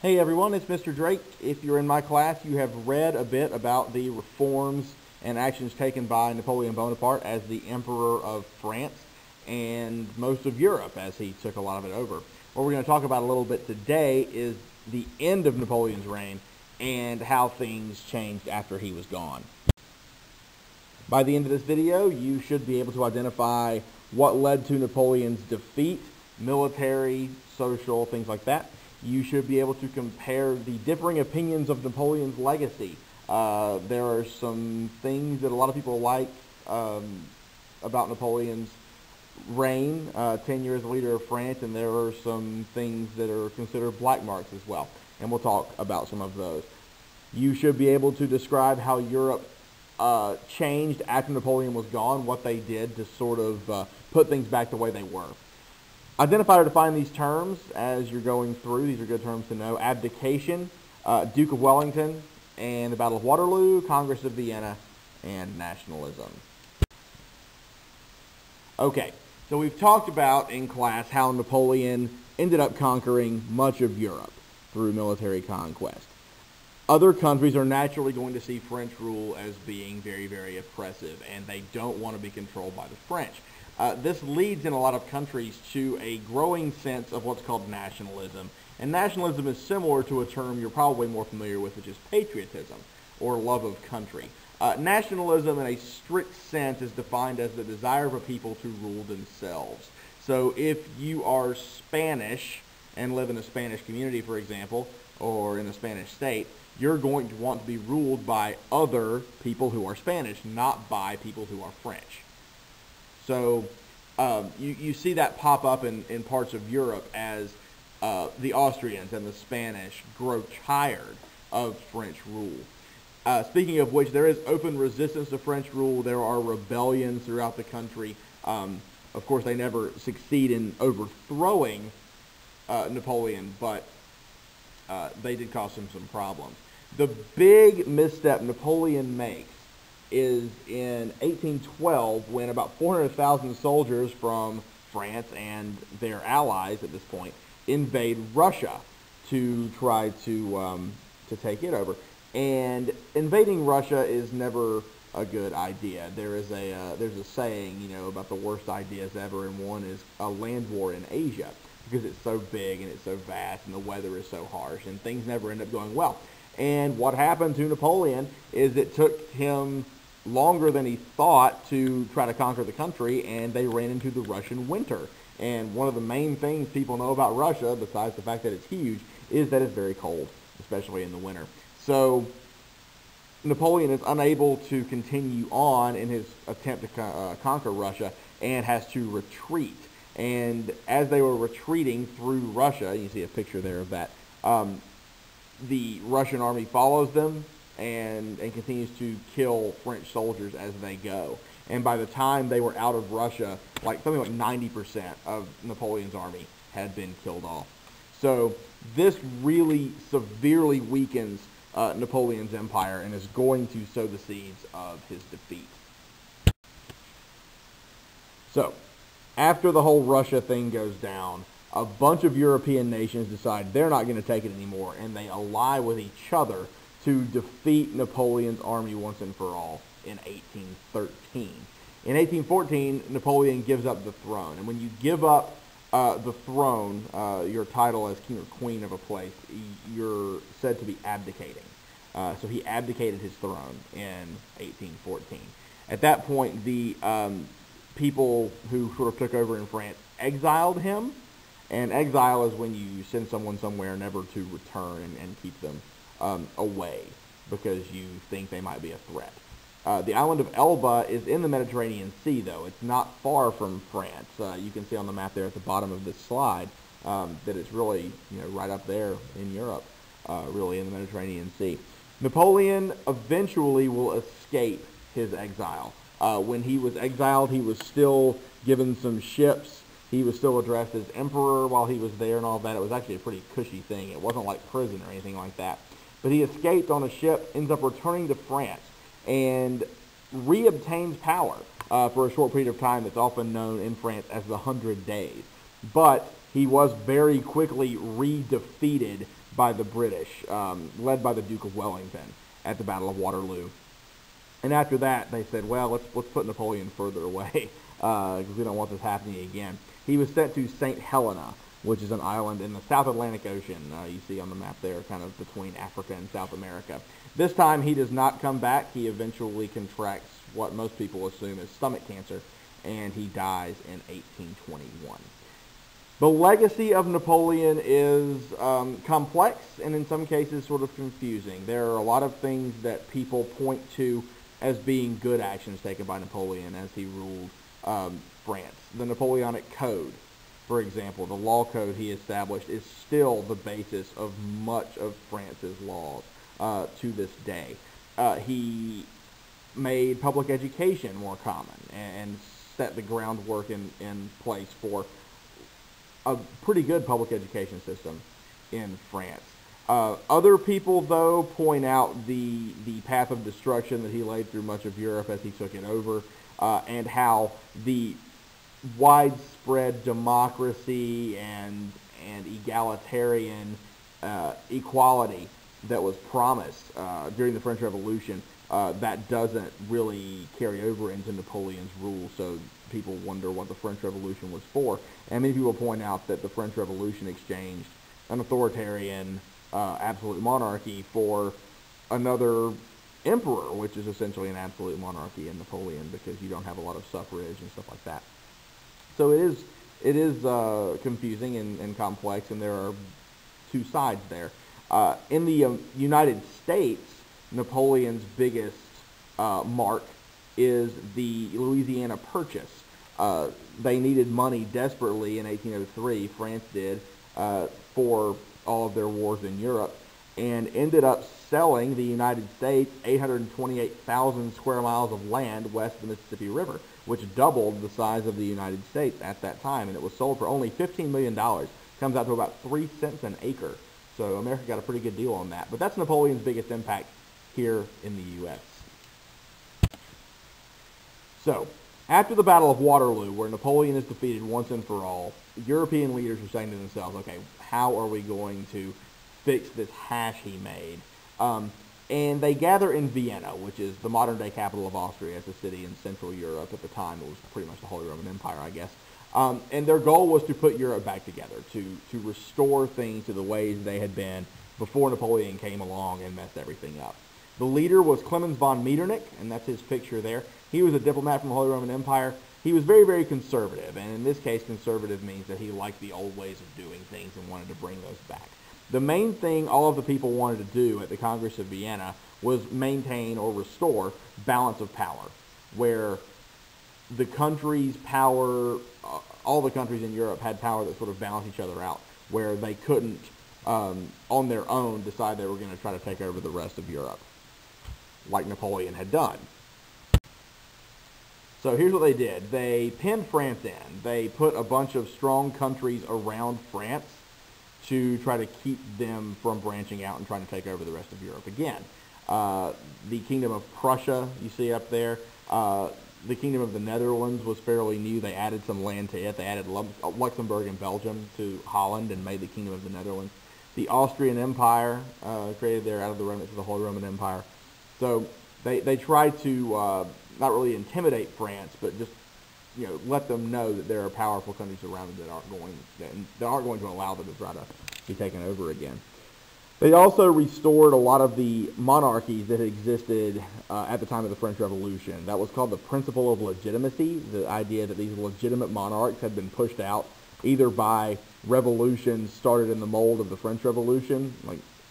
Hey everyone, it's Mr. Drake. If you're in my class, you have read a bit about the reforms and actions taken by Napoleon Bonaparte as the Emperor of France and most of Europe as he took a lot of it over. What we're going to talk about a little bit today is the end of Napoleon's reign and how things changed after he was gone. By the end of this video, you should be able to identify what led to Napoleon's defeat, military, social, things like that. You should be able to compare the differing opinions of Napoleon's legacy. There are some things that a lot of people like about Napoleon's reign, 10 years leader of France, and there are some things that are considered black marks as well. And we'll talk about some of those. You should be able to describe how Europe changed after Napoleon was gone, what they did to sort of put things back the way they were. Identify or define these terms as you're going through. These are good terms to know. Abdication, Duke of Wellington, and the Battle of Waterloo, Congress of Vienna, and nationalism. Okay, so we've talked about in class how Napoleon ended up conquering much of Europe through military conquest. Other countries are naturally going to see French rule as being very, very oppressive, and they don't want to be controlled by the French. This leads in a lot of countries to a growing sense of what's called nationalism. And nationalism is similar to a term you're probably more familiar with, which is patriotism, or love of country. Nationalism, in a strict sense, is defined as the desire of a people to rule themselves. So if you are Spanish and live in a Spanish community, for example, or in a Spanish state, you're going to want to be ruled by other people who are Spanish, not by people who are French. So you see that pop up in parts of Europe as the Austrians and the Spanish grow tired of French rule. Speaking of which, there is open resistance to French rule. There are rebellions throughout the country. Of course, they never succeed in overthrowing Napoleon, but they did cause him some problems. The big misstep Napoleon makes is in 1812 when about 400,000 soldiers from France and their allies at this point invade Russia to try to take it over. And invading Russia is never a good idea. There's a saying, about the worst ideas ever, and one is a land war in Asia because it's so big and it's so vast and the weather is so harsh and things never end up going well. And what happened to Napoleon is it took him longer than he thought to try to conquer the country, and they ran into the Russian winter. And one of the main things people know about Russia, besides the fact that it's huge, is that it's very cold, especially in the winter. So Napoleon is unable to continue on in his attempt to conquer Russia and has to retreat. And as they were retreating through Russia, you see a picture there of that, the Russian army follows them and continues to kill French soldiers as they go. And by the time they were out of Russia, something like 90% of Napoleon's army had been killed off. So this really severely weakens Napoleon's empire and is going to sow the seeds of his defeat. So, after the whole Russia thing goes down, a bunch of European nations decide they're not going to take it anymore, and they ally with each other to defeat Napoleon's army once and for all in 1813. In 1814, Napoleon gives up the throne, and when you give up the throne, your title as king or queen of a place, you're said to be abdicating. So he abdicated his throne in 1814. At that point, the people who sort of took over in France exiled him, and exile is when you send someone somewhere never to return and keep them away because you think they might be a threat. The island of Elba is in the Mediterranean Sea, though. It's not far from France. You can see on the map there at the bottom of this slide that it's really right up there in Europe, really in the Mediterranean Sea. Napoleon eventually will escape his exile. When he was exiled, he was still given some ships. He was still addressed as emperor while he was there and all that. It was actually a pretty cushy thing. It wasn't like prison or anything like that. But he escaped on a ship, ends up returning to France, and reobtains power for a short period of time that's often known in France as the 100 Days. But he was very quickly re-defeated by the British, led by the Duke of Wellington at the Battle of Waterloo. And after that, they said, well, let's put Napoleon further away because we don't want this happening again. He was sent to St. Helena, which is an island in the South Atlantic Ocean. You see on the map there, kind of between Africa and South America. This time, he does not come back. He eventually contracts what most people assume is stomach cancer, and he dies in 1821. The legacy of Napoleon is complex and in some cases sort of confusing. There are a lot of things that people point to as being good actions taken by Napoleon as he ruled France. The Napoleonic Code, for example, the law code he established, is still the basis of much of France's laws to this day. He made public education more common and set the groundwork in place for a pretty good public education system in France. Other people, though, point out the path of destruction that he laid through much of Europe as he took it over, and how the widespread democracy and egalitarian equality that was promised during the French Revolution, that doesn't really carry over into Napoleon's rule, so people wonder what the French Revolution was for. And many people point out that the French Revolution exchanged an authoritarian absolute monarchy for another emperor, which is essentially an absolute monarchy in Napoleon, because you don't have a lot of suffrage and stuff like that. So it is confusing and complex, and there are two sides there. In the United States, Napoleon's biggest mark is the Louisiana Purchase. They needed money desperately in 1803, France did, for all of their wars in Europe, and ended up selling the United States 828,000 square miles of land west of the Mississippi River, which doubled the size of the United States at that time, and it was sold for only $15 million. Comes out to about 3 cents an acre. So America got a pretty good deal on that. But that's Napoleon's biggest impact here in the U.S. So, after the Battle of Waterloo, where Napoleon is defeated once and for all, European leaders are saying to themselves, okay, how are we going to fix this hash he made? And they gather in Vienna, which is the modern-day capital of Austria. It's a city in Central Europe. At the time, it was pretty much the Holy Roman Empire, I guess. And their goal was to put Europe back together, to restore things to the ways they had been before Napoleon came along and messed everything up. The leader was Clemens von Metternich, and that's his picture there. He was a diplomat from the Holy Roman Empire. He was very, very conservative, and in this case, conservative means that he liked the old ways of doing things and wanted to bring those back. The main thing all of the people wanted to do at the Congress of Vienna was maintain or restore balance of power, where the country's power, all the countries in Europe had power that sort of balanced each other out, where they couldn't, on their own, decide they were going to try to take over the rest of Europe, like Napoleon had done. So here's what they did. They pinned France in. They put a bunch of strong countries around France to try to keep them from branching out and trying to take over the rest of Europe again. The Kingdom of Prussia, you see up there. The Kingdom of the Netherlands was fairly new. They added some land to it. They added Luxembourg and Belgium to Holland and made the Kingdom of the Netherlands. The Austrian Empire, created there out of the remnants of the Holy Roman Empire. So they tried to not really intimidate France, but just let them know that there are powerful countries around them that aren't going to allow them to try to be taken over again. They also restored a lot of the monarchies that had existed at the time of the French Revolution. That was called the principle of legitimacy, the idea that these legitimate monarchs had been pushed out either by revolutions started in the mold of the French Revolution,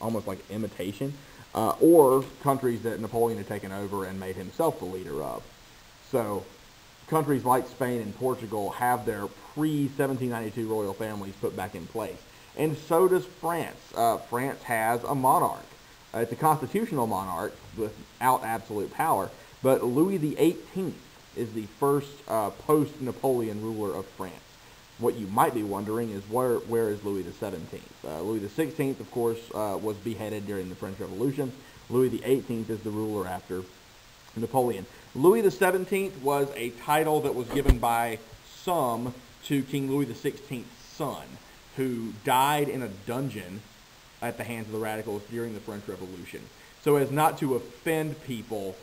almost like imitation, or countries that Napoleon had taken over and made himself the leader of. So countries like Spain and Portugal have their pre-1792 royal families put back in place. And so does France. France has a monarch. It's a constitutional monarch without absolute power, but Louis XVIII is the first post-Napoleon ruler of France. What you might be wondering is where is Louis XVII? Louis XVI, of course, was beheaded during the French Revolution. Louis XVIII is the ruler after Napoleon. Louis XVII was a title that was given by some to King Louis XVI's son. who died in a dungeon at the hands of the radicals during the French Revolution. So as not to offend people,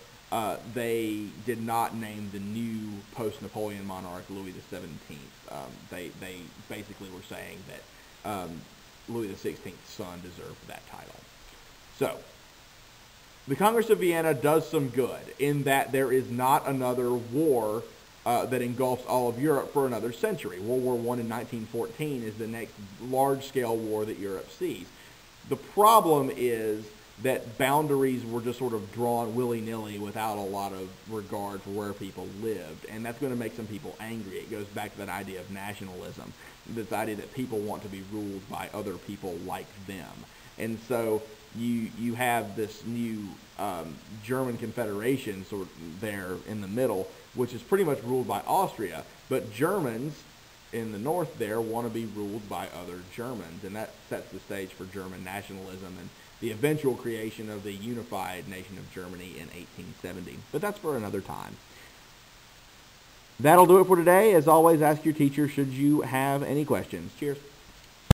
they did not name the new post-Napoleon monarch Louis XVII. They basically were saying that Louis XVI's son deserved that title. So the Congress of Vienna does some good in that there is not another war that engulfs all of Europe for another century. World War I in 1914 is the next large-scale war that Europe sees. The problem is that boundaries were just sort of drawn willy-nilly without a lot of regard for where people lived, and that's going to make some people angry. It goes back to that idea of nationalism, this idea that people want to be ruled by other people like them. And so you have this new German Confederation sort of there in the middle, which is pretty much ruled by Austria, but Germans in the north there want to be ruled by other Germans, and that sets the stage for German nationalism and the eventual creation of the unified nation of Germany in 1870. But that's for another time. That'll do it for today. As always, ask your teacher should you have any questions. Cheers.